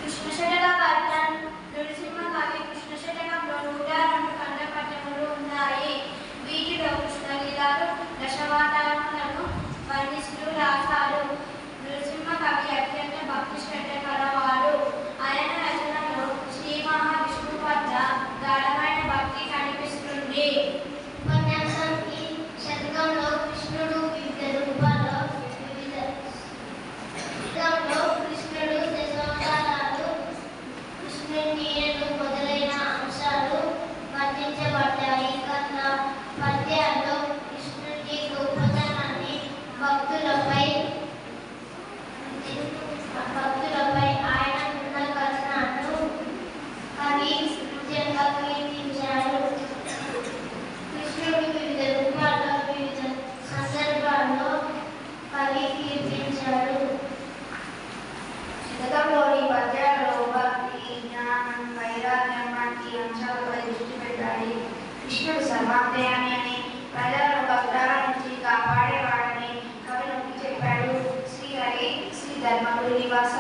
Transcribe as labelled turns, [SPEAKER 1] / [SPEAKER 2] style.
[SPEAKER 1] కృష్ణశతక పద్యం నృసింహ కవి కృష్ణశతకంలో 102 కంద పద్యములు ఉన్నాయి. వీటిలో కృష్ణలీలలు దశావతారములను వర్ణిస్తూ రాశారు. నృసింహ కవి అత్యంత భక్తి శ్రద్ధ కలవాడు. ఆయన రచనలో శ్రీ మహావిష్ణు పట్ల గాఢమైన భక్తి కనిపిస్తుంది.
[SPEAKER 2] ఉపన్యాసానికి శతకంలో కృష్ణుడు వివిధ రూపాల్లో కృష్ణుడు దశావతారాలు, కృష్ణుని లీలలు మొదలైన అంశాలు వర్ణించబడ్డాయి. పద్యాల్లో కృష్ణుడి గొప్పతనాన్ని భక్తులపై ఆయన ఉన్న కథనాలను కవి నిజంగా కీర్తించారు. కృష్ణుడు వివిధ రూపాల్లో వివిధ సందర్భాల్లో కవి కీర్తించాడు.
[SPEAKER 1] శతకంలోని పద్యాలలో భక్తి, జ్ఞానం, వైరాగ్యం వంటి అంశాలపై దృష్టి పెట్టాలి. కృష్ణుడు సర్వాంతర్యామి అని, ప్రజలను కష్టాల నుంచి కాపాడేవాడని కవి నొక్కి చెప్పాడు. శ్రీహరి శ్రీ ధర్మపురి నివాస